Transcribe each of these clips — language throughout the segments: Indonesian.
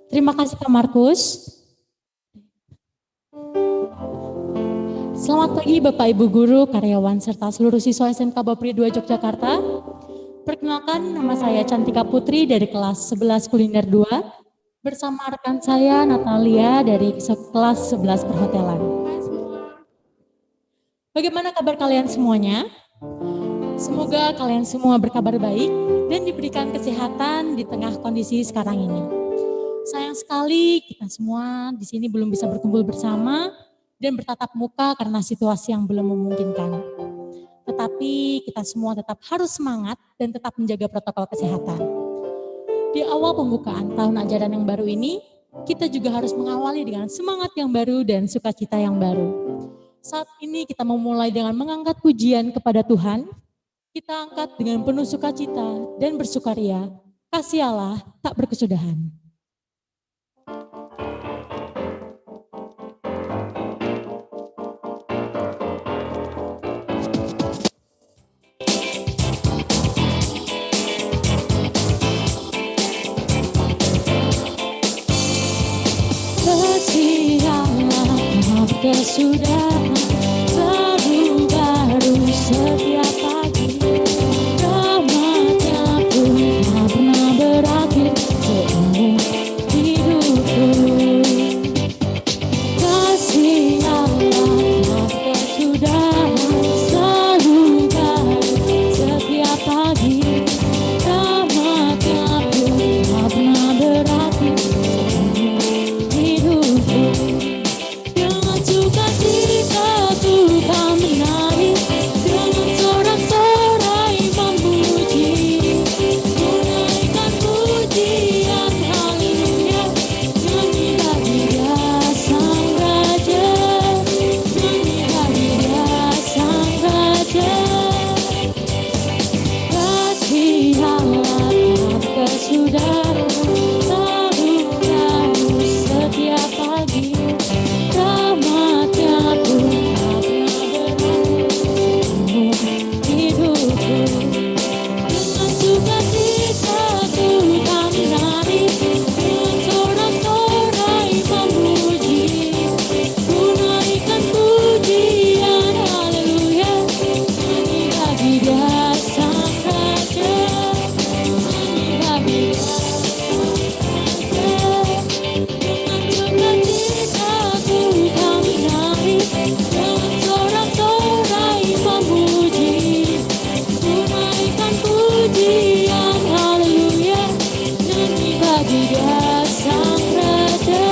Terima kasih Kak Markus. Selamat pagi Bapak Ibu Guru, karyawan, serta seluruh siswa SMK Bapri 2 Yogyakarta. Perkenalkan, nama saya Cantika Putri dari kelas 11 Kuliner 2, bersama rekan saya Natalia dari kelas 11 Perhotelan. Bagaimana kabar kalian semuanya? Semoga kalian semua berkabar baik dan diberikan kesehatan di tengah kondisi sekarang ini. Sayang sekali kita semua di sini belum bisa berkumpul bersama dan bertatap muka karena situasi yang belum memungkinkan. Tetapi kita semua tetap harus semangat dan tetap menjaga protokol kesehatan. Di awal pembukaan tahun ajaran yang baru ini, kita juga harus mengawali dengan semangat yang baru dan sukacita yang baru. Saat ini kita memulai dengan mengangkat pujian kepada Tuhan. Kita angkat dengan penuh sukacita dan bersukaria. Kasih Allah tak berkesudahan. Kasih Allah tak berkesudahan, baru-baru setiap pagi. Rahmatnya pun tak pernah berakhir seumur hidupku. Kasih Allah tak berkesudahan, selalu baru setiap pagi. Rahmatnya pun tak pernah berakhir seumur hidupku. Dengan sukacita Tuhan menari, dengan sorak-sorai memuji, menaikkan pujian haleluya, nyanyi bagi Dia Sang Raja, nyanyi bagi Dia Sang Raja. Kasih Allah tak berkesudahan, selalu setiap pagi. Rahmatnya pun tak pernah berakhir seumur hidupku. Dengan sukacita Tuhan menari, dengan sorak-sorai memuji, menaikkan pujian haleluya, nyanyi bagi Dia Sang Raja, nyanyi bagi Dia Sang Raja. Dengan sukacita Tuhan menari, dengan sorak-sorai memuji, menaikkan pujian haleluya, nyanyi bagi Dia Sang Raja,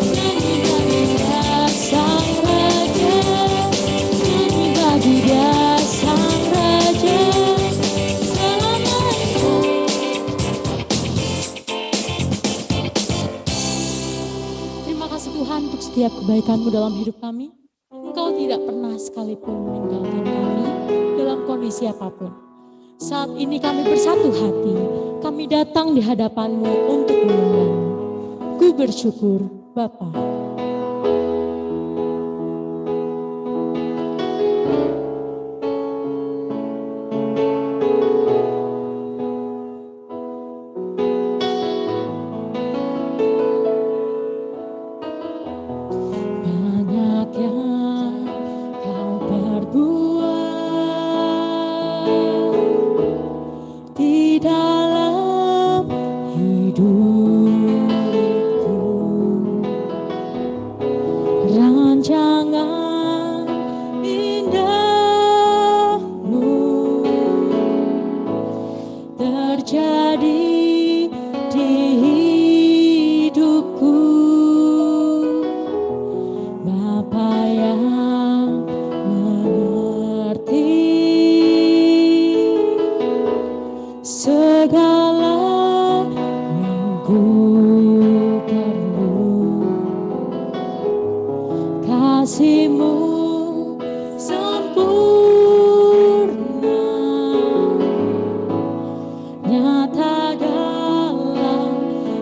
nyanyi bagi Dia Sang Raja, nyanyi bagi Dia Sang Raja selamanya. Terima kasih Tuhan untuk setiap kebaikan-Mu dalam hidup kami. Engkau tidak pernah sekalipun meninggalkan kami dalam kondisi apapun. Saat ini kami bersatu hati, kami datang di hadapan-Mu untuk menyembah-Mu. Ku bersyukur Bapa. Banyak yang Kau perbuat di dalam hidupku. Rancangan indahmu terjadi di hidupku. Bapa yang mengerti segala yang ku perlu, kasih-Mu sempurna, nyata dalam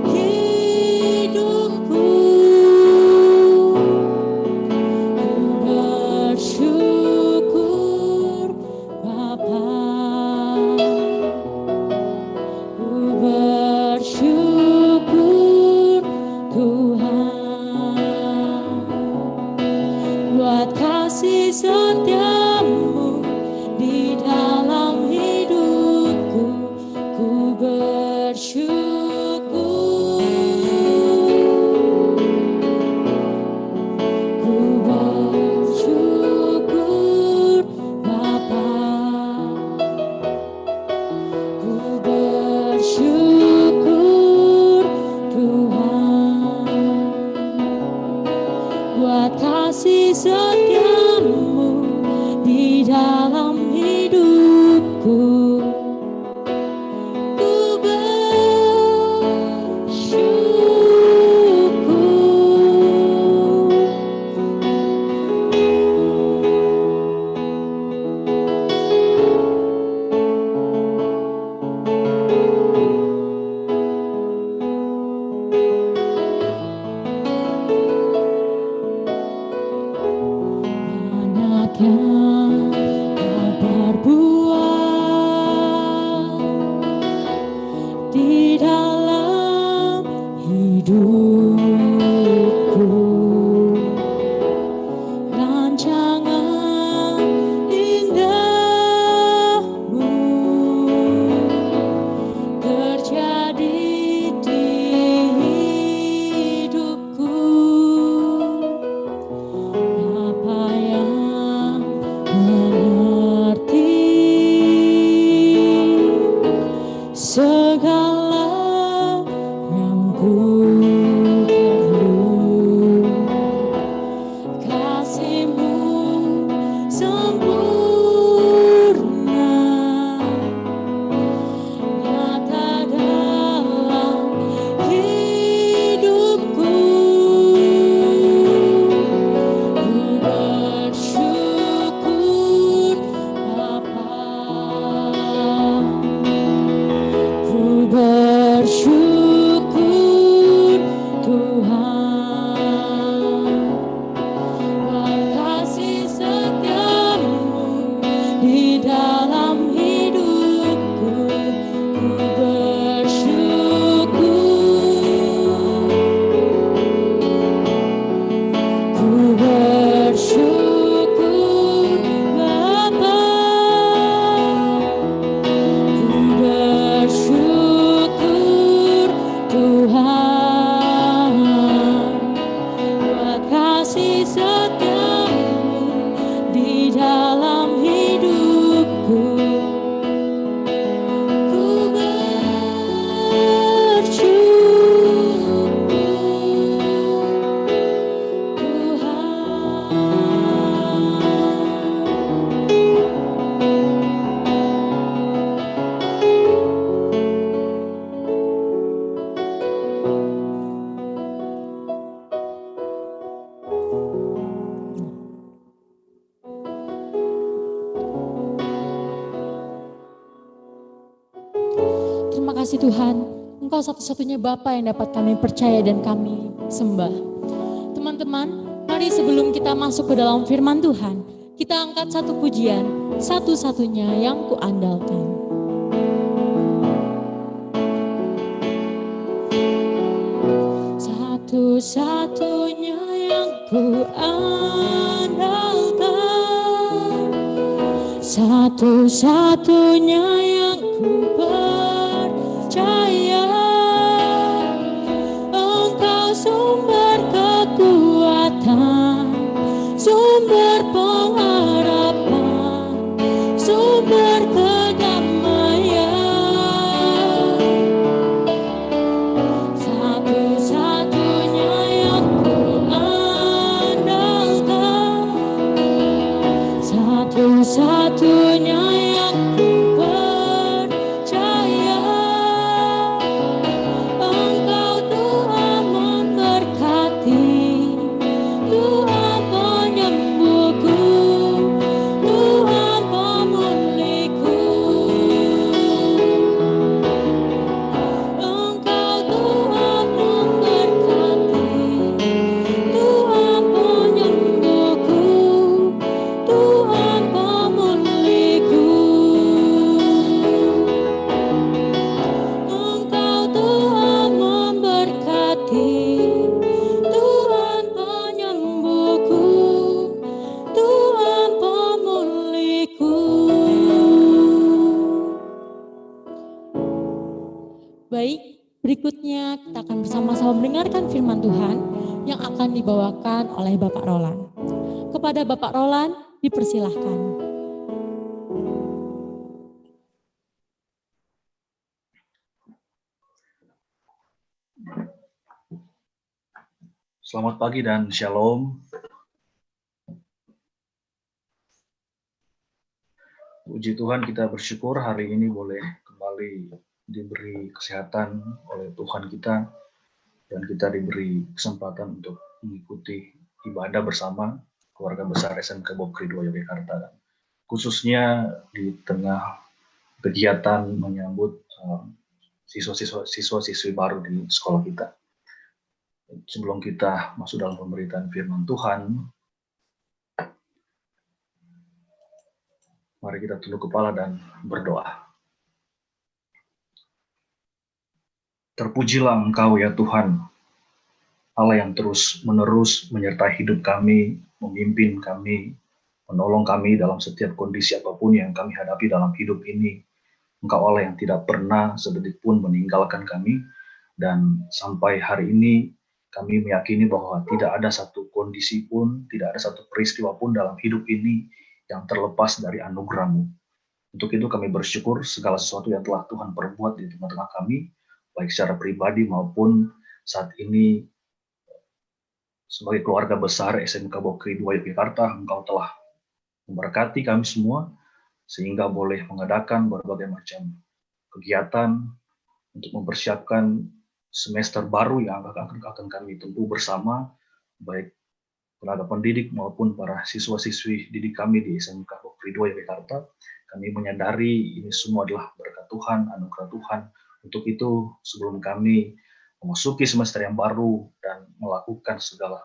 hidupku. Ku bersyukur Bapa, ku di dalam hidupku. Rancangan indahmu terjadi di hidupku. Apa yang mengerti segala yang ku perlu, kasih-Mu sempurna nyata dalam hidupku. Ku bersyukur Bapa, ku bersyukur Tuhan, buat kasih setiamu di dalam hidupku. Ku bersyukur, ku bersyukur Bapa, ku bersyukur Tuhan, buat kasih setiamu di dalam hidupku. Ku bersyukur Terima kasih Tuhan, Engkau satu-satunya Bapa yang dapat kami percaya dan kami sembah. Teman-teman, mari sebelum kita masuk ke dalam firman Tuhan, kita angkat satu pujian, satu-satunya yang kuandalkan. Satu-satunya yang kuandalkan, satu-satunya yang ku percaya, Engkau sumber kekuatan, sumber pengharapan, sumber kedamaian. Satu-satunya yang ku andalkan, satu-satunya yang ku percaya, Engkau Tuhan memberkati, Tuhan penyembuhku, Tuhan pemulihku. Engkau Tuhan memberkati, Tuhan penyembuhku, Tuhan pemulihku. Engkau Tuhan memberkati, Tuhan penyembuhku, Tuhan pemulihku. Baik, berikutnya kita akan bersama-sama mendengarkan firman Tuhan yang akan dibawakan oleh Bapak Roland. Kepada Bapak Roland, dipersilahkan. Selamat pagi dan shalom. Puji Tuhan, kita bersyukur hari ini boleh kembali diberi kesehatan oleh Tuhan kita, dan kita diberi kesempatan untuk mengikuti ibadah bersama keluarga besar SMK Bokri 2 Yogyakarta, khususnya di tengah kegiatan menyambut siswa-siswi baru di sekolah kita. Sebelum kita masuk dalam pemberitaan firman Tuhan, mari kita tunduk kepala dan berdoa. Terpujilah Engkau ya Tuhan, Allah yang terus-menerus menyertai hidup kami, memimpin kami, menolong kami dalam setiap kondisi apapun yang kami hadapi dalam hidup ini. Engkau Allah yang tidak pernah sedetik pun meninggalkan kami, dan sampai hari ini kami meyakini bahwa tidak ada satu kondisi pun, tidak ada satu peristiwa pun dalam hidup ini yang terlepas dari anugerah-Mu. Untuk itu kami bersyukur segala sesuatu yang telah Tuhan perbuat di tengah-tengah kami, baik secara pribadi maupun saat ini sebagai keluarga besar SMK Bokri 2 Yogyakarta. Engkau telah memberkati kami semua, sehingga boleh mengadakan berbagai macam kegiatan untuk mempersiapkan semester baru yang akan kami tempuh bersama, baik tenaga pendidik maupun para siswa-siswi didik kami di SMK Bokri 2 Yogyakarta. Kami menyadari ini semua adalah berkat Tuhan, anugerah Tuhan. Untuk itu, sebelum kami memasuki semester yang baru dan melakukan segala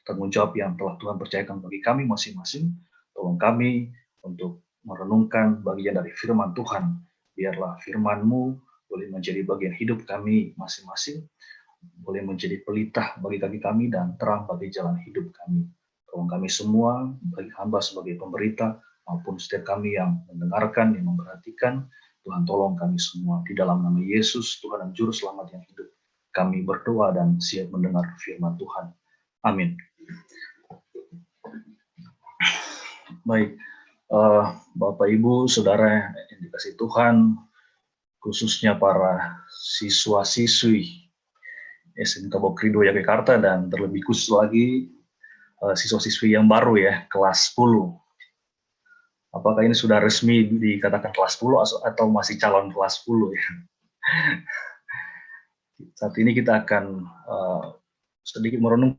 tanggung jawab yang telah Tuhan percayakan bagi kami masing-masing, tolong kami untuk merenungkan bagian dari firman Tuhan. Biarlah firman-Mu boleh menjadi bagian hidup kami masing-masing, boleh menjadi pelita bagi kaki kami dan terang bagi jalan hidup kami. Tolong kami semua, bagi hamba sebagai pemberita, maupun setiap kami yang mendengarkan, yang memperhatikan, Tuhan tolong kami semua. Di dalam nama Yesus, Tuhan dan Juru Selamat yang hidup, kami berdoa dan siap mendengar firman Tuhan. Amin. Baik, Bapak Ibu, Saudara yang dikasihi Tuhan, khususnya para siswa-siswi SMK Bokri 2 Yogyakarta, dan terlebih khusus lagi siswa-siswi yang baru ya, kelas 10. Apakah ini sudah resmi dikatakan kelas 10 atau masih calon kelas 10 ya? Saat ini kita akan sedikit merenung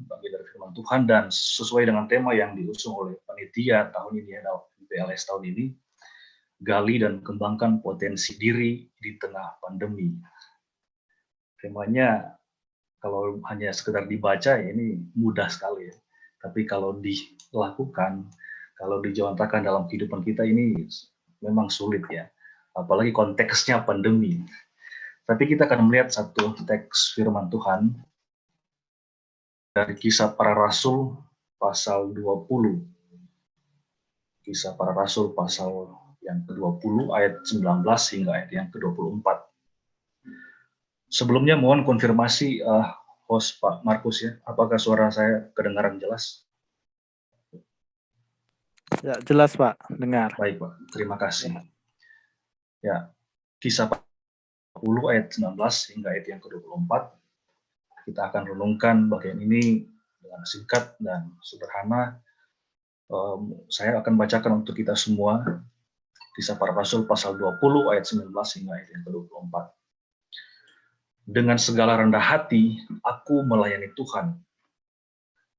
bagi dari firman Tuhan, dan sesuai dengan tema yang diusung oleh panitia tahun ini ya, PLS tahun ini, gali dan kembangkan potensi diri di tengah pandemi. Temanya kalau hanya sekedar dibaca ini mudah sekali ya, tapi kalau dilakukan, kalau dijalankan dalam kehidupan kita ini memang sulit ya, apalagi konteksnya pandemi. Tapi kita akan melihat satu teks firman Tuhan dari Kisah Para Rasul pasal 20. Kisah Para Rasul pasal yang ke-20 ayat 19 hingga ayat yang ke-24. Sebelumnya mohon konfirmasi host Pak Markus ya, apakah suara saya kedengaran jelas? Ya, jelas Pak, dengar. Baik Pak, terima kasih. Ya, Kisah 40 ayat 19 hingga ayat yang ke-24. Kita akan renungkan bagian ini dengan singkat dan sederhana. Saya akan bacakan untuk kita semua Kisah Para Rasul pasal 20 ayat 19 hingga ayat yang ke-24. Dengan segala rendah hati, aku melayani Tuhan.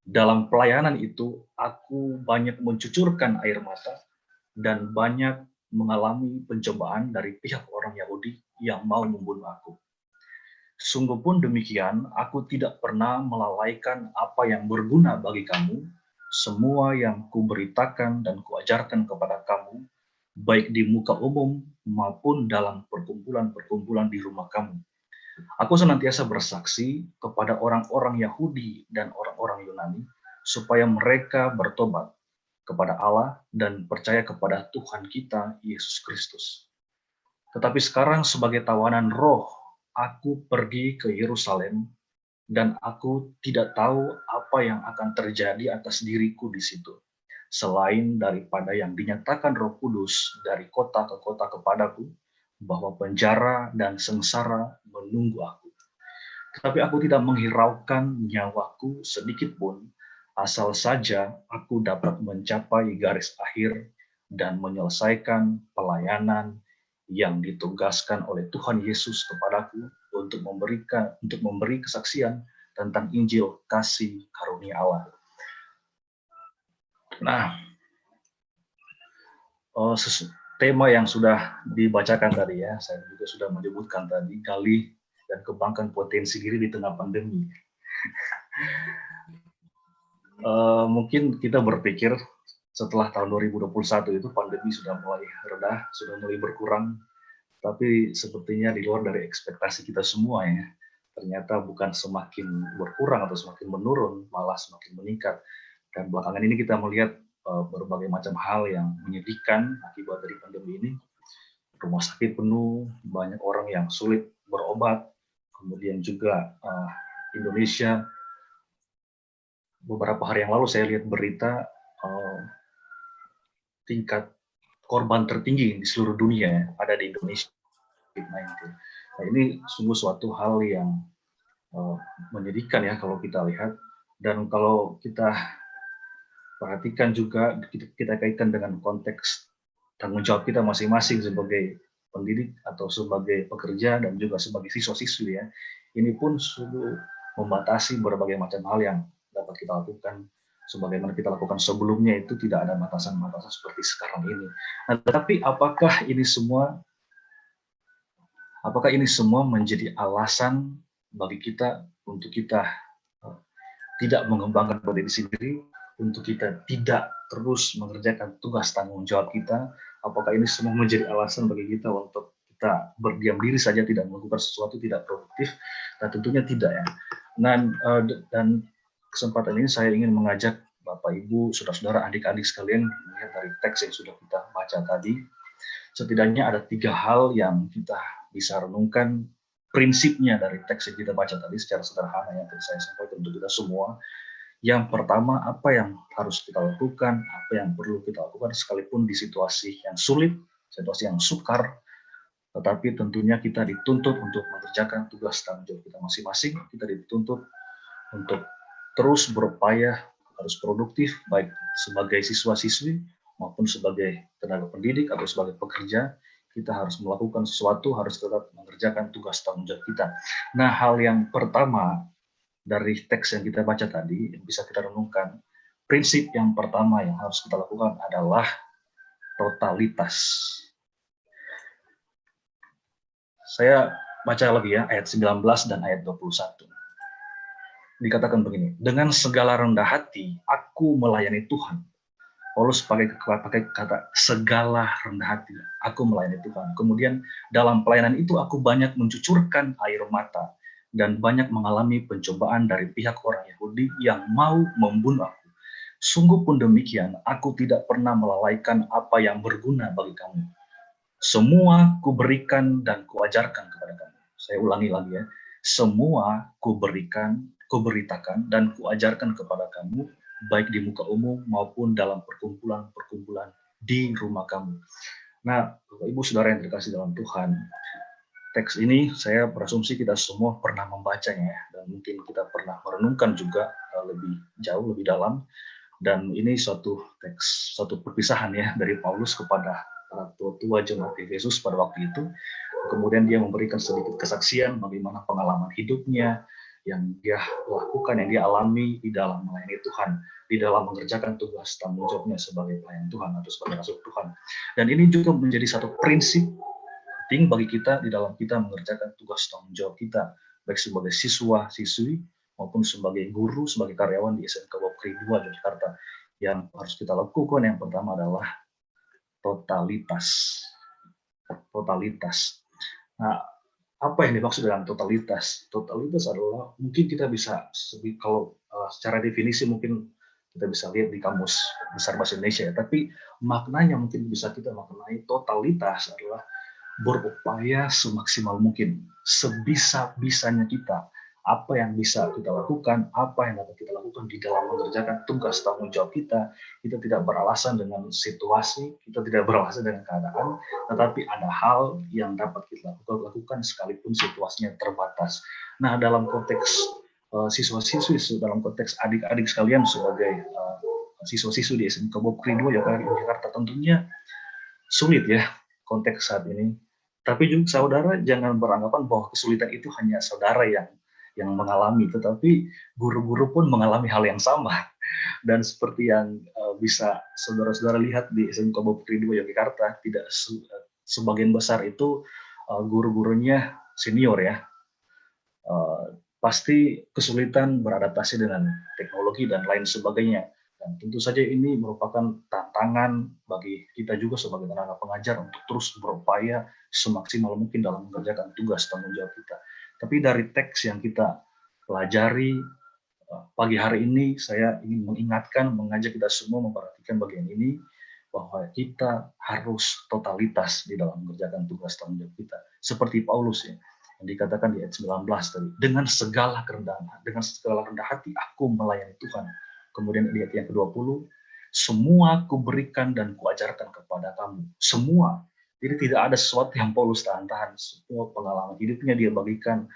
Dalam pelayanan itu, aku banyak mencucurkan air mata dan banyak mengalami pencobaan dari pihak orang Yahudi yang mau membunuh aku. Sungguh pun demikian, aku tidak pernah melalaikan apa yang berguna bagi kamu. Semua yang kuberitakan dan kuajarkan kepada kamu, baik di muka umum maupun dalam perkumpulan-perkumpulan di rumah kamu. Aku senantiasa bersaksi kepada orang-orang Yahudi dan orang-orang Yunani, supaya mereka bertobat kepada Allah dan percaya kepada Tuhan kita, Yesus Kristus. Tetapi sekarang sebagai tawanan roh, aku pergi ke Yerusalem, dan aku tidak tahu apa yang akan terjadi atas diriku di situ, selain daripada yang dinyatakan Roh Kudus dari kota ke kota kepadaku, bahwa penjara dan sengsara menunggu aku. Tetapi aku tidak menghiraukan nyawaku sedikit pun, asal saja aku dapat mencapai garis akhir dan menyelesaikan pelayanan yang ditugaskan oleh Tuhan Yesus kepadaku untuk memberi kesaksian tentang Injil kasih karunia Allah. Nah, tema yang sudah dibacakan tadi ya, saya juga sudah menyebutkan tadi, gali dan kembangkan potensi diri di tengah pandemi. Mungkin kita berpikir setelah tahun 2021 itu pandemi sudah mulai reda, sudah mulai berkurang. tapi sepertinya di luar dari ekspektasi kita semua ya. Ternyata bukan semakin berkurang atau semakin menurun, malah semakin meningkat. Dan belakangan ini kita melihat berbagai macam hal yang menyedihkan akibat dari pandemi ini. Rumah sakit penuh, banyak orang yang sulit berobat, kemudian juga Indonesia, beberapa hari yang lalu saya lihat berita tingkat korban tertinggi di seluruh dunia ada di Indonesia, COVID-19. Nah, ini sungguh suatu hal yang menyedihkan ya kalau kita lihat, dan kalau kita perhatikan juga, kita kaitkan dengan konteks tanggung jawab kita masing-masing sebagai pendidik atau sebagai pekerja dan juga sebagai siswa-siswi ya. Ini pun sudah membatasi berbagai macam hal yang dapat kita lakukan. Sebagaimana kita lakukan sebelumnya itu tidak ada batasan-batasan seperti sekarang ini. Nah, tetapi apakah ini semua menjadi alasan bagi kita untuk kita tidak mengembangkan diri sendiri, untuk kita tidak terus mengerjakan tugas tanggung jawab kita? Apakah ini semua menjadi alasan bagi kita untuk kita berdiam diri saja, tidak melakukan sesuatu, tidak produktif? Nah, tentunya tidak ya. Dan kesempatan ini saya ingin mengajak Bapak, Ibu, saudara-saudara, adik-adik sekalian melihat dari teks yang sudah kita baca tadi. Setidaknya ada 3 hal yang kita bisa renungkan prinsipnya dari teks yang kita baca tadi secara sederhana yang saya sampaikan untuk kita semua. Yang pertama, apa yang harus kita lakukan, apa yang perlu kita lakukan sekalipun di situasi yang sulit, situasi yang sukar, tetapi tentunya kita dituntut untuk mengerjakan tugas tanggung jawab kita masing-masing. Kita dituntut untuk terus berupaya harus produktif, baik sebagai siswa-siswi maupun sebagai tenaga pendidik atau sebagai pekerja. Kita harus melakukan sesuatu, harus tetap mengerjakan tugas tanggung jawab kita. Nah, hal yang pertama dari teks yang kita baca tadi, yang bisa kita renungkan, prinsip yang pertama yang harus kita lakukan adalah totalitas. Saya baca lagi ya, ayat 19 dan ayat 21. Dikatakan begini, dengan segala rendah hati, aku melayani Tuhan. Paulus pakai kata segala rendah hati, aku melayani Tuhan. Kemudian dalam pelayanan itu aku banyak mencucurkan air mata dan banyak mengalami pencobaan dari pihak orang Yahudi yang mau membunuh aku. Sungguh pun demikian, aku tidak pernah melalaikan apa yang berguna bagi kamu. Semua kuberikan dan kuajarkan kepada kamu. Saya ulangi lagi ya, semua kuberitakan dan kuajarkan kepada kamu, baik di muka umum maupun dalam perkumpulan-perkumpulan di rumah kamu. Nah, Bapak Ibu Saudara yang terkasih dalam Tuhan, teks ini saya berasumsi kita semua pernah membacanya dan mungkin kita pernah merenungkan juga lebih jauh, lebih dalam. Dan ini suatu perpisahan ya dari Paulus kepada tua-tua jemaat Efesus pada waktu itu. Kemudian dia memberikan sedikit kesaksian bagaimana pengalaman hidupnya yang dia lakukan, yang dia alami di dalam melayani Tuhan, di dalam mengerjakan tugas tanggung jawabnya sebagai pelayan Tuhan atau sebagai rasul Tuhan. Dan ini juga menjadi satu prinsip penting bagi kita di dalam kita mengerjakan tugas tanggung jawab kita, baik sebagai siswa, siswi, maupun sebagai guru, sebagai karyawan di SMK Bopkri 2 Yogyakarta. Yang harus kita lakukan yang pertama adalah totalitas. Totalitas. Nah, apa yang dimaksud dengan totalitas? Totalitas adalah mungkin kita bisa, kalau secara definisi mungkin kita bisa lihat di kamus besar bahasa Indonesia ya, tapi maknanya mungkin bisa kita maknai totalitas adalah berupaya semaksimal mungkin, sebisa-bisanya kita, apa yang bisa kita lakukan, apa yang dapat kita lakukan di dalam mengerjakan tugas tanggung jawab kita. Kita tidak beralasan dengan situasi, kita tidak beralasan dengan keadaan, tetapi ada hal yang dapat kita lakukan sekalipun situasinya terbatas. Nah, dalam konteks siswa-siswi, dalam konteks adik-adik sekalian sebagai siswa-siswi di SMK Bopkri 2 Yogyakarta, tentunya sulit ya konteks saat ini. Tapi juga saudara jangan beranggapan bahwa kesulitan itu hanya saudara yang mengalami, tetapi guru-guru pun mengalami hal yang sama. Dan seperti yang bisa saudara-saudara lihat di SMK Bopkri 2 Yogyakarta, tidak sebagian besar itu guru-gurunya senior ya. Pasti kesulitan beradaptasi dengan teknologi dan lain sebagainya. Dan tentu saja ini merupakan tantangan bagi kita juga sebagai tenaga pengajar untuk terus berupaya semaksimal mungkin dalam mengerjakan tugas tanggung jawab kita. Tapi dari teks yang kita pelajari pagi hari ini, saya ingin mengingatkan, mengajak kita semua memperhatikan bagian ini, bahwa kita harus totalitas di dalam mengerjakan tugas tanggung jawab kita. Seperti Paulus ya, yang dikatakan di ayat 19 tadi, dengan segala kerendahan, dengan segala rendah hati aku melayani Tuhan. Kemudian di ayat yang ke-20, semua kuberikan dan kuajarkan kepada kamu. Semua. Jadi tidak ada sesuatu yang Paulus tahan-tahan. Semua pengalaman hidupnya dia bagikan,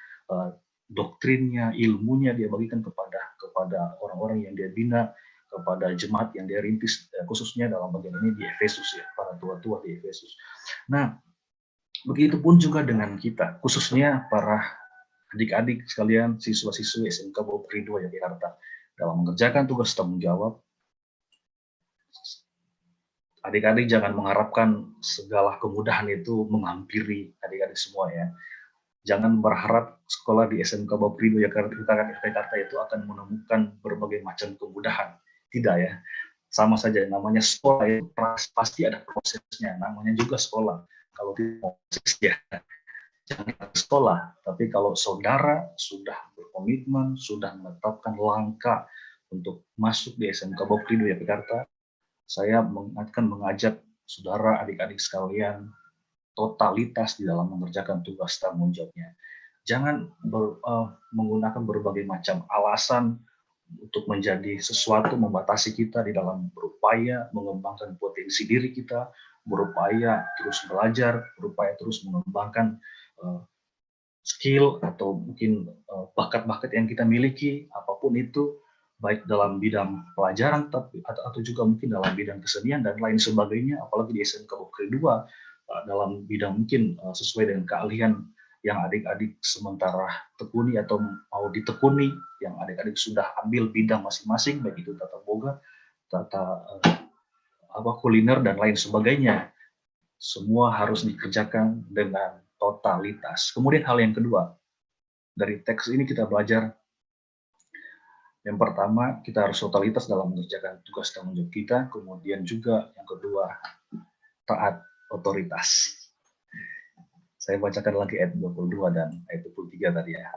doktrinnya, ilmunya dia bagikan kepada orang-orang yang dia bina, kepada jemaat yang dia rintis, khususnya dalam bagian ini di Efesus ya, para tua-tua di Efesus. Nah, begitupun juga dengan kita, khususnya para adik-adik sekalian, siswa-siswi SMK Baupri 2 Yogyakarta, dalam mengerjakan tugas tanggung jawab, adik-adik jangan mengharapkan segala kemudahan itu menghampiri adik-adik semua ya. Jangan berharap sekolah di SMK Baupri 2 Yogyakarta itu akan menemukan berbagai macam kemudahan. Tidak ya, sama saja namanya sekolah itu pasti ada prosesnya, namanya juga sekolah. Kalau tidak proses ya, jangan sekolah. Tapi kalau saudara sudah berkomitmen, sudah menetapkan langkah untuk masuk di SMK Baupri 2 Yogyakarta, saya akan mengajak saudara adik-adik sekalian totalitas di dalam mengerjakan tugas tanggung jawabnya. Jangan menggunakan berbagai macam alasan untuk menjadi sesuatu membatasi kita di dalam berupaya mengembangkan potensi diri kita, berupaya terus belajar, berupaya terus mengembangkan skill atau mungkin bakat-bakat yang kita miliki, apapun itu, baik dalam bidang pelajaran atau juga mungkin dalam bidang kesenian dan lain sebagainya, apalagi di SMK Baupri 2 dalam bidang mungkin sesuai dengan keahlian yang adik-adik sementara tekuni atau mau ditekuni, yang adik-adik sudah ambil bidang masing-masing, baik itu tata boga, tata kuliner dan lain sebagainya, semua harus dikerjakan dengan totalitas. Kemudian hal yang kedua, dari teks ini kita belajar, yang pertama kita harus totalitas dalam mengerjakan tugas tanggung jawab kita, kemudian juga yang kedua taat otoritas. Saya bacakan lagi ayat 22 dan ayat 23 tadi ya.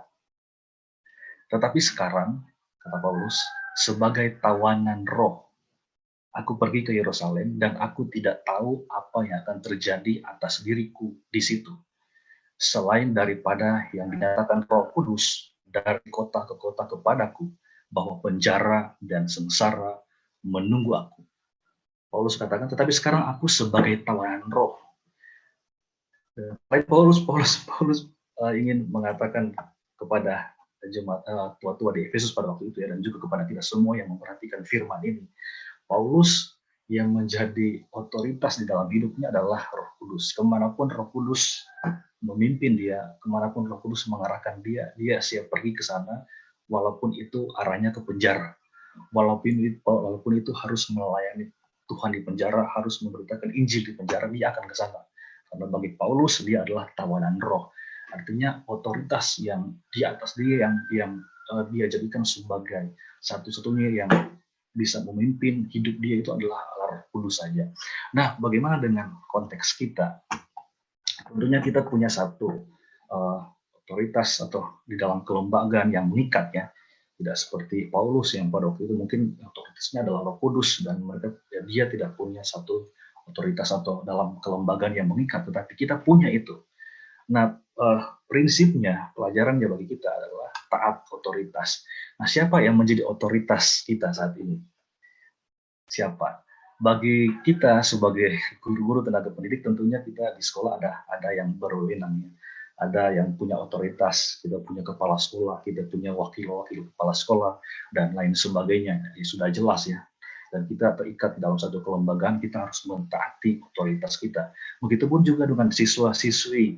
Tetapi sekarang, kata Paulus, sebagai tawanan roh, aku pergi ke Yerusalem dan aku tidak tahu apa yang akan terjadi atas diriku di situ. Selain daripada yang dinyatakan Roh Kudus dari kota ke kota kepadaku, bahwa penjara dan sengsara menunggu aku. Paulus katakan, tetapi sekarang aku sebagai tawanan roh. Paulus ingin mengatakan kepada jemaat tua-tua di Efesus pada waktu itu ya, dan juga kepada kita semua yang memperhatikan firman ini. Paulus yang menjadi otoritas di dalam hidupnya adalah Roh Kudus. Kemanapun Roh Kudus memimpin dia, kemanapun Roh Kudus mengarahkan dia, dia siap pergi ke sana, walaupun itu arahnya ke penjara, walaupun itu harus melayani Tuhan di penjara, harus memberitakan Injil di penjara, dia akan ke sana. Karena bagi Paulus dia adalah tawanan roh, artinya otoritas yang di atas dia yang dia jadikan sebagai satu-satunya yang bisa memimpin hidup dia itu adalah Roh Kudus saja. Nah, bagaimana dengan konteks kita? Tentunya kita punya satu otoritas atau di dalam kelembagaan yang mengikat ya, tidak seperti Paulus yang pada waktu itu mungkin otoritasnya adalah Roh Kudus dan dia tidak punya satu otoritas atau dalam kelembagaan yang mengikat, tetapi kita punya itu. Nah, prinsipnya pelajarannya bagi kita adalah taat otoritas. Nah, siapa yang menjadi otoritas kita saat ini? Siapa? Bagi kita sebagai guru-guru tenaga pendidik, tentunya kita di sekolah ada yang berwenang, ada yang punya otoritas, kita punya kepala sekolah, kita punya wakil-wakil kepala sekolah, dan lain sebagainya. Jadi sudah jelas ya. Dan kita terikat dalam satu kelembagaan, kita harus mentaati otoritas kita. Begitupun juga dengan siswa-siswi,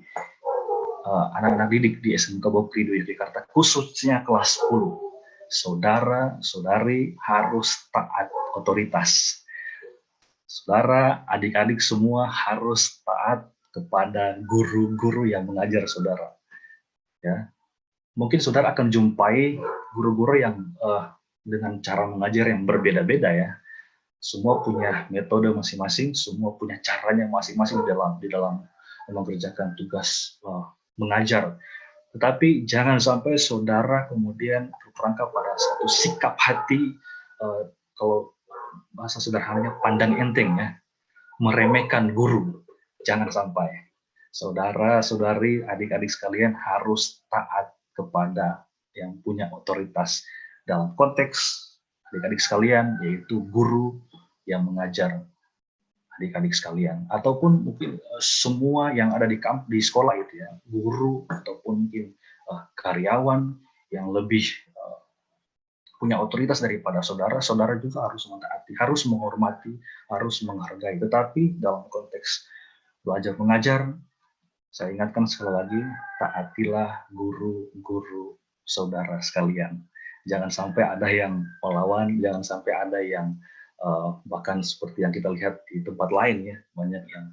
anak-anak didik di SMK Baupri 2 Yogyakarta, khususnya kelas 10. Saudara-saudari harus taat otoritas. Saudara, adik-adik semua harus taat kepada guru-guru yang mengajar saudara. Ya, mungkin saudara akan jumpai guru-guru yang dengan cara mengajar yang berbeda-beda ya. Semua punya metode masing-masing, semua punya caranya masing-masing di dalam mengerjakan tugas mengajar. Tetapi jangan sampai saudara kemudian terperangkap pada satu sikap hati, kalau bahasa sederhananya pandang enteng ya, meremehkan guru. Jangan sampai. Saudara-saudari, adik-adik sekalian harus taat kepada yang punya otoritas. Dalam konteks adik-adik sekalian, yaitu guru yang mengajar adik-adik sekalian. Ataupun mungkin semua yang ada di sekolah itu ya, guru ataupun mungkin karyawan yang lebih punya otoritas daripada saudara, saudara juga harus mentaati, harus menghormati, harus menghargai. Tetapi dalam konteks belajar mengajar, saya ingatkan sekali lagi, taatilah guru-guru saudara sekalian. Jangan sampai ada yang melawan, jangan sampai ada yang bahkan seperti yang kita lihat di tempat lain ya, banyak yang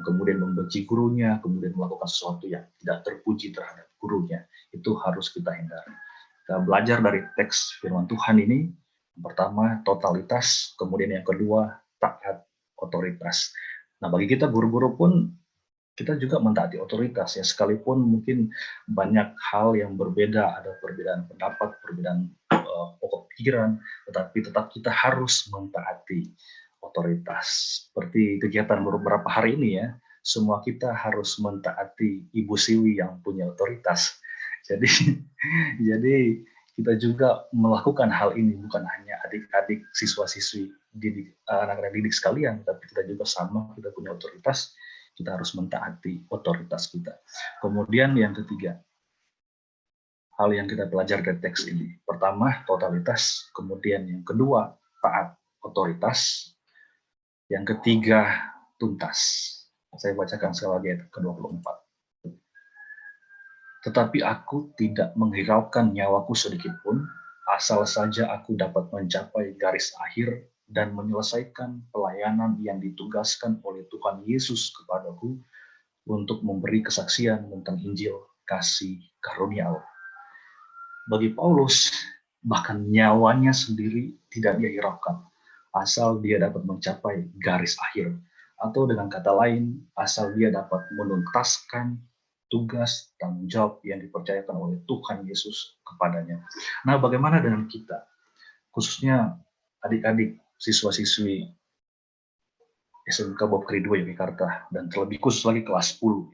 kemudian membenci gurunya, kemudian melakukan sesuatu yang tidak terpuji terhadap gurunya. Itu harus kita hindari. Kita belajar dari teks firman Tuhan ini, yang pertama totalitas, kemudian yang kedua taat otoritas. Nah, bagi kita guru-guru pun kita juga mentaati otoritas ya, sekalipun mungkin banyak hal yang berbeda, ada perbedaan pendapat, perbedaan pokok pikiran, tetapi tetap kita harus mentaati otoritas. Seperti kegiatan beberapa hari ini ya, semua kita harus mentaati Ibu Siwi yang punya otoritas. Jadi kita juga melakukan hal ini, bukan hanya adik-adik, siswa-siswi, anak-anak didik sekalian, tapi kita juga sama, kita punya otoritas, kita harus mentaati otoritas kita. Kemudian yang ketiga, hal yang kita pelajari dari teks ini. Pertama, totalitas. Kemudian yang kedua, taat otoritas. Yang ketiga, tuntas. Saya bacakan sekali lagi ayat ke-24. Tetapi aku tidak menghiraukan nyawaku sedikit pun, asal saja aku dapat mencapai garis akhir dan menyelesaikan pelayanan yang ditugaskan oleh Tuhan Yesus kepadaku untuk memberi kesaksian tentang Injil kasih karunia Allah. Bagi Paulus, bahkan nyawanya sendiri tidak dia hiraukan, asal dia dapat mencapai garis akhir. Atau dengan kata lain, asal dia dapat menuntaskan tugas, tanggung jawab yang dipercayakan oleh Tuhan Yesus kepadanya. Nah, bagaimana dengan kita? Khususnya adik-adik, siswa-siswi SMK Bopkri 2 Yogyakarta, dan terlebih khusus lagi kelas 10.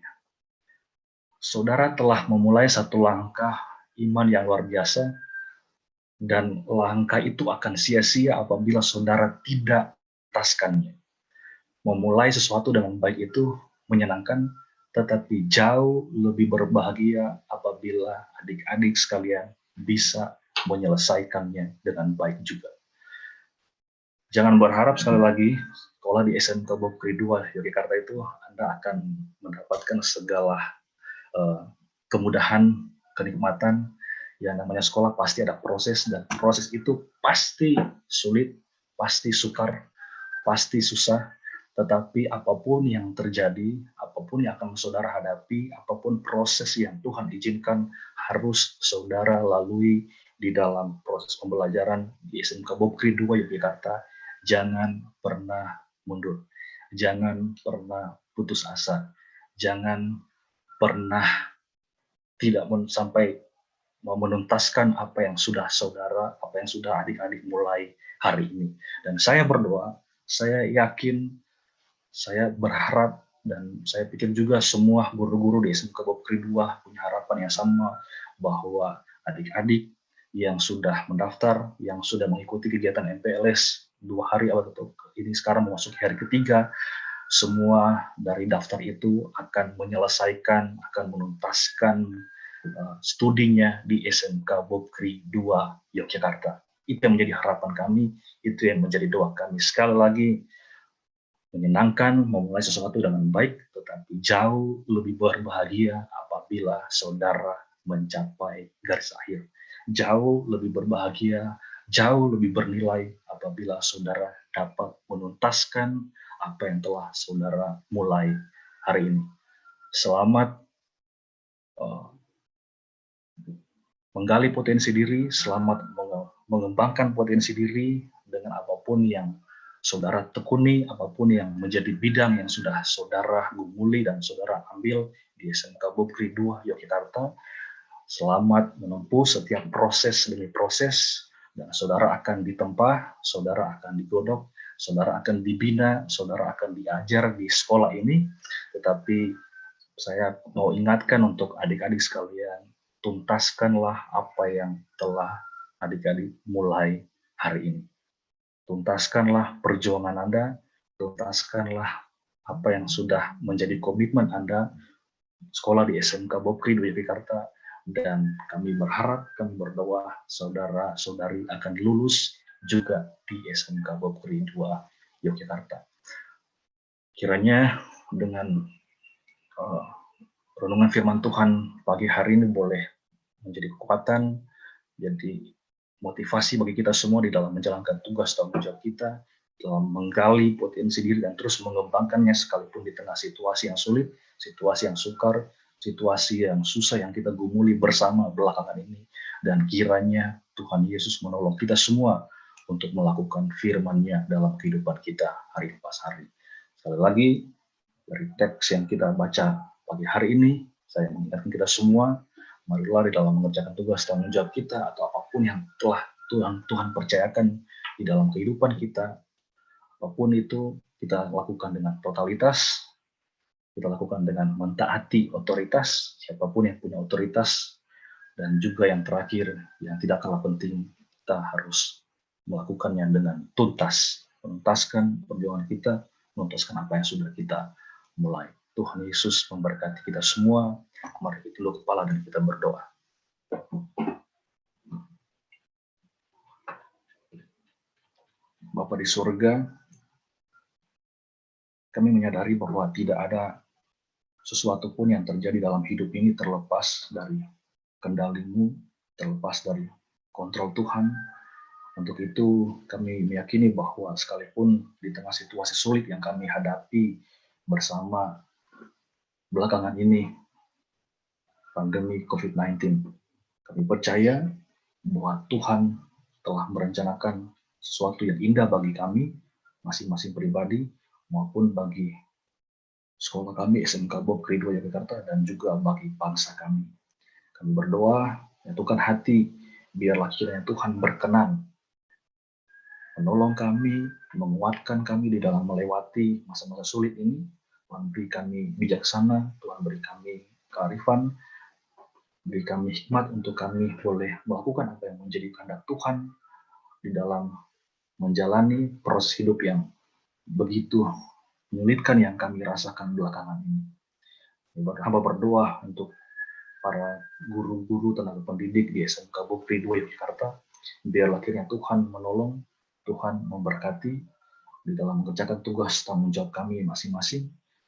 Saudara telah memulai satu langkah iman yang luar biasa, dan langkah itu akan sia-sia apabila saudara tidak menuntaskannya. Memulai sesuatu dengan baik itu menyenangkan, tetapi jauh lebih berbahagia apabila adik-adik sekalian bisa menyelesaikannya dengan baik juga. Jangan berharap sekali lagi, sekolah di SMK Bopkri 2 Yogyakarta itu Anda akan mendapatkan segala kemudahan, kenikmatan. Yang namanya sekolah pasti ada proses, dan proses itu pasti sulit, pasti sukar, pasti susah. Tetapi apapun yang terjadi, apapun yang akan saudara hadapi, apapun proses yang Tuhan izinkan harus saudara lalui di dalam proses pembelajaran di SMK Bopkri 2 Yogyakarta, jangan pernah mundur. Jangan pernah putus asa. Jangan pernah tidak sampai menuntaskan apa yang sudah saudara, apa yang sudah adik-adik mulai hari ini. Dan saya berdoa, saya yakin, saya berharap, dan saya pikir juga semua guru-guru di SMK Bopkri 2 punya harapan yang sama, bahwa adik-adik yang sudah mendaftar, yang sudah mengikuti kegiatan MPLS 2 hari atau ini sekarang memasuki hari ketiga, semua dari daftar itu akan menyelesaikan, akan menuntaskan studinya di SMK Bopkri 2 Yogyakarta. Itu yang menjadi harapan kami, itu yang menjadi doa kami. Sekali lagi, menyenangkan memulai sesuatu dengan baik, tetapi jauh lebih berbahagia apabila saudara mencapai garis akhir. Jauh lebih berbahagia, jauh lebih bernilai apabila saudara dapat menuntaskan apa yang telah saudara mulai hari ini. Selamat menggali potensi diri, selamat mengembangkan potensi diri dengan apapun yang saudara tekuni apapun yang menjadi bidang yang sudah saudara gumuli dan saudara ambil di SMK Bokri 2 Yogyakarta. Selamat menempuh setiap proses demi proses, dan saudara akan ditempa, saudara akan digodok, saudara akan dibina, saudara akan diajar di sekolah ini. Tetapi saya mau ingatkan untuk adik-adik sekalian, tuntaskanlah apa yang telah adik-adik mulai hari ini. Tuntaskanlah perjuangan Anda, tuntaskanlah apa yang sudah menjadi komitmen Anda sekolah di SMK Bokri di Yogyakarta, dan kami berharap, kami berdoa saudara-saudari akan lulus juga di SMK Bokri 2 Yogyakarta. Kiranya dengan renungan firman Tuhan pagi hari ini boleh menjadi kekuatan, jadi motivasi bagi kita semua di dalam menjalankan tugas tanggung jawab kita, dalam menggali potensi diri dan terus mengembangkannya sekalipun di tengah situasi yang sulit, situasi yang sukar, situasi yang susah yang kita gumuli bersama belakangan ini. Dan kiranya Tuhan Yesus menolong kita semua untuk melakukan firman-Nya dalam kehidupan kita hari pas hari. Sekali lagi, dari teks yang kita baca pagi hari ini, saya mengingatkan kita semua, marilah di dalam mengerjakan tugas tanggung jawab kita atau apapun yang telah Tuhan percayakan di dalam kehidupan kita, apapun itu kita lakukan dengan totalitas, kita lakukan dengan mentaati otoritas, siapapun yang punya otoritas, dan juga yang terakhir, yang tidak kalah penting, kita harus melakukannya dengan tuntas, menuntaskan perjuangan kita, menuntaskan apa yang sudah kita mulai. Tuhan Yesus memberkati kita semua. Mari kita tunduk kepala dan kita berdoa. Bapa di surga, kami menyadari bahwa tidak ada sesuatu pun yang terjadi dalam hidup ini terlepas dari kendali-Mu, terlepas dari kontrol Tuhan. Untuk itu kami meyakini bahwa sekalipun di tengah situasi sulit yang kami hadapi bersama belakangan ini, pandemi COVID-19, kami percaya bahwa Tuhan telah merencanakan sesuatu yang indah bagi kami, masing-masing pribadi, maupun bagi sekolah kami SMK Bokri 2 Yogyakarta, dan juga bagi bangsa kami. Kami berdoa, nyatukan hati, biarlah kiranya Tuhan berkenan menolong kami, menguatkan kami di dalam melewati masa-masa sulit ini. Tuhan beri kami bijaksana, Tuhan beri kami kearifan, beri kami hikmat untuk kami boleh melakukan apa yang menjadi kehendak Tuhan di dalam menjalani proses hidup yang begitu menyulitkan yang kami rasakan belakangan ini. Hamba berdoa untuk para guru-guru tenaga pendidik di SMK Bokri 2 Yogyakarta, biarlah kiranya Tuhan menolong, Tuhan memberkati di dalam mengerjakan tugas tanggung jawab kami masing-masing.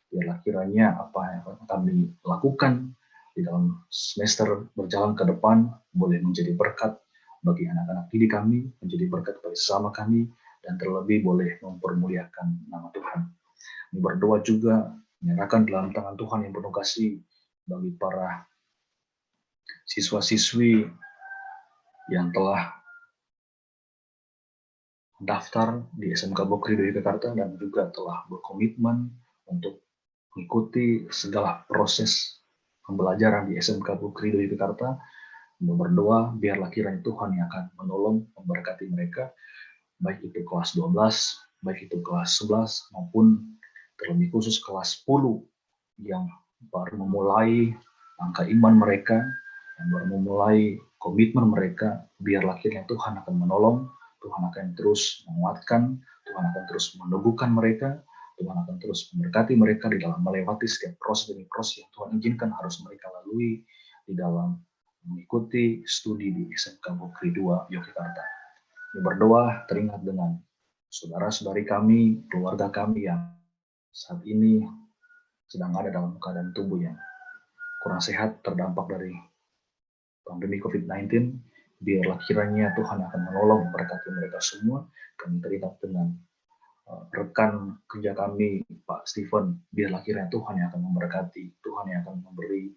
Biarlah kiranya apa yang kami lakukan di dalam semester berjalan ke depan boleh menjadi berkat bagi anak-anak didik kami, menjadi berkat bagi sesama kami, dan terlebih boleh mempermuliakan nama Tuhan. Kami berdoa juga menyerahkan dalam tangan Tuhan yang penuh kasih bagi para siswa-siswi yang telah daftar di SMK Bokri 2 Yogyakarta dan juga telah berkomitmen untuk mengikuti segala proses pembelajaran di SMK Bokri 2 Yogyakarta. Berdoa biarlah kiranya Tuhan yang akan menolong, memberkati mereka, baik itu kelas 12, baik itu kelas 11, maupun terlebih khusus kelas 10 yang baru memulai langkah iman mereka, yang baru memulai komitmen mereka. Biarlah kiranya Tuhan akan menolong, Tuhan akan terus menguatkan, Tuhan akan terus meneguhkan mereka, Tuhan akan terus memberkati mereka di dalam melewati setiap proses demi proses yang Tuhan izinkan harus mereka lalui di dalam mengikuti studi di SMK Bokri 2 Yogyakarta. Kami berdoa teringat dengan saudara-saudari kami, keluarga kami yang saat ini sedang ada dalam keadaan tubuh yang kurang sehat terdampak dari pandemi COVID-19. Biarlah kiranya Tuhan akan menolong memberkati mereka semua. Kami teringat dengan rekan kerja kami, Pak Stephen. Biarlah kiranya Tuhan yang akan memberkati, Tuhan yang akan memberi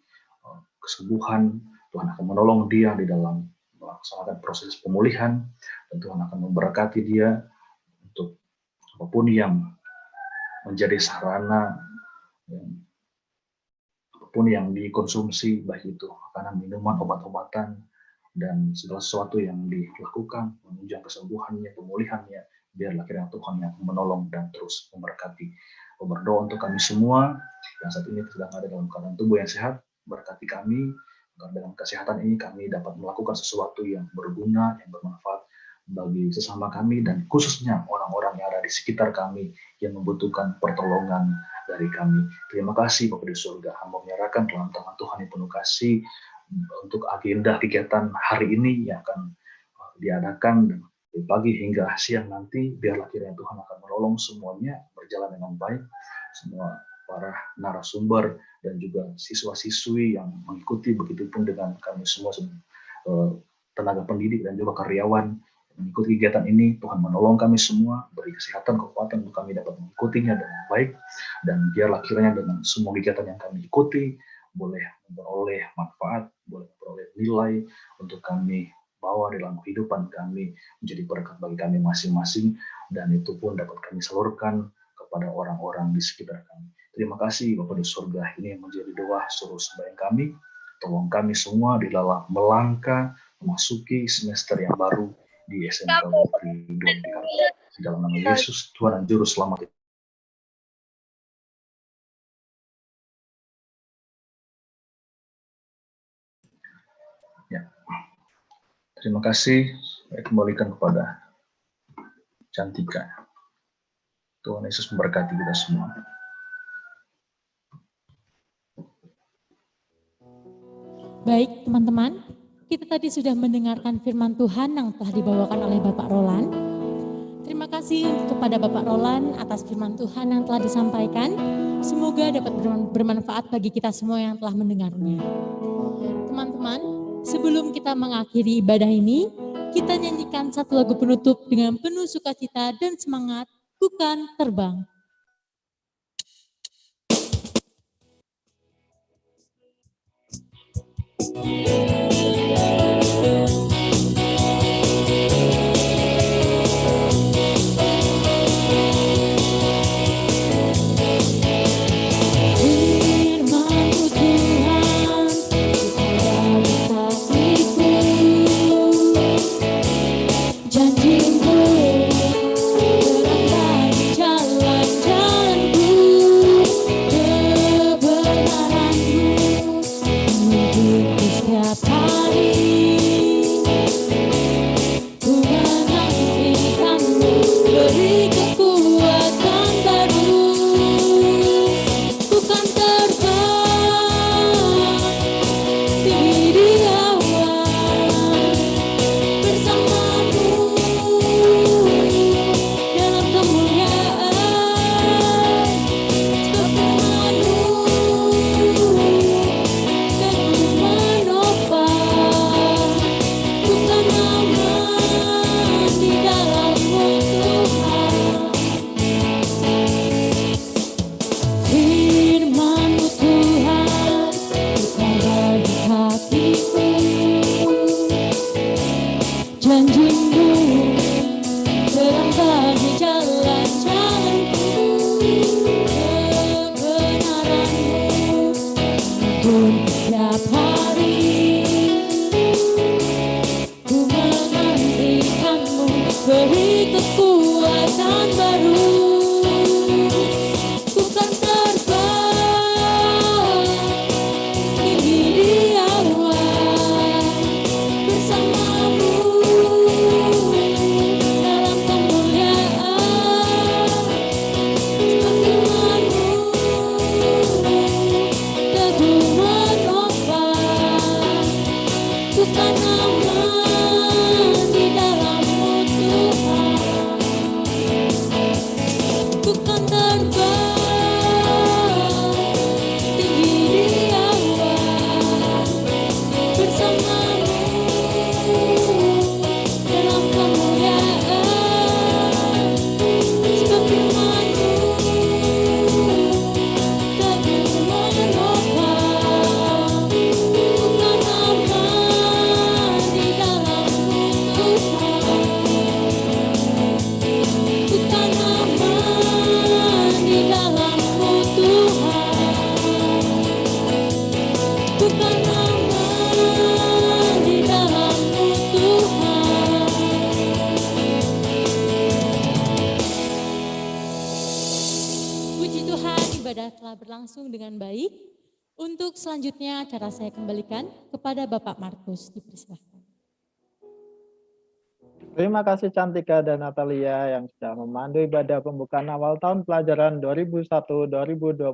kesembuhan, Tuhan akan menolong dia di dalam melaksanakan proses pemulihan, dan Tuhan akan memberkati dia untuk apapun yang menjadi sarana, apapun yang dikonsumsi, baik itu makanan, minuman, obat-obatan, dan segala sesuatu yang dilakukan menunjang kesembuhannya, pemulihannya, biarlah kiranya Tuhan yang menolong dan terus memberkati. Berdoa untuk kami semua yang saat ini sedang ada dalam keadaan tubuh yang sehat, berkati kami, agar dengan kesehatan ini kami dapat melakukan sesuatu yang berguna, yang bermanfaat bagi sesama kami, dan khususnya orang-orang yang ada di sekitar kami yang membutuhkan pertolongan dari kami. Terima kasih Bapa di surga, hamba menyerahkan dalam tangan Tuhan yang penuh kasih untuk agenda kegiatan hari ini yang akan diadakan dari pagi hingga siang nanti. Biarlah kiranya Tuhan akan menolong semuanya berjalan dengan baik, semua para narasumber dan juga siswa-siswi yang mengikuti, begitupun dengan kami semua tenaga pendidik dan juga karyawan yang mengikuti kegiatan ini. Tuhan menolong kami semua, beri kesehatan, kekuatan untuk kami dapat mengikutinya dengan baik, dan biarlah kiranya dengan semua kegiatan yang kami ikuti boleh memperoleh manfaat, boleh memperoleh nilai untuk kami bawa dalam kehidupan kami, menjadi berkat bagi kami masing-masing, dan itu pun dapat kami salurkan kepada orang-orang di sekitar kami. Terima kasih Bapa di surga, ini yang menjadi doa seluruh sembahyang kami. Tolong kami semua di dalam melangkah memasuki semester yang baru di SMK Bukri Dua Jakarta. Di dalam nama Yesus, Tuhan dan Juru Selamat. Ya. Terima kasih. Saya kembalikan kepada Cantika. Tuhan Yesus memberkati kita semua. Baik teman-teman, kita tadi sudah mendengarkan firman Tuhan yang telah dibawakan oleh Bapak Roland. Terima kasih kepada Bapak Roland atas firman Tuhan yang telah disampaikan. Semoga dapat bermanfaat bagi kita semua yang telah mendengarnya. Teman-teman, sebelum kita mengakhiri ibadah ini, kita nyanyikan satu lagu penutup dengan penuh sukacita dan semangat, Bukan Terbang. Menyembuhkan hamba di dalam-Mu Tuhan. Puji Tuhan, ibadah telah berlangsung dengan baik. Untuk selanjutnya acara saya kembalikan kepada Bapak Markus, dipersilahkan. Terima kasih Cantika dan Natalia yang sudah memandu ibadah pembukaan awal tahun pelajaran 2001-2022.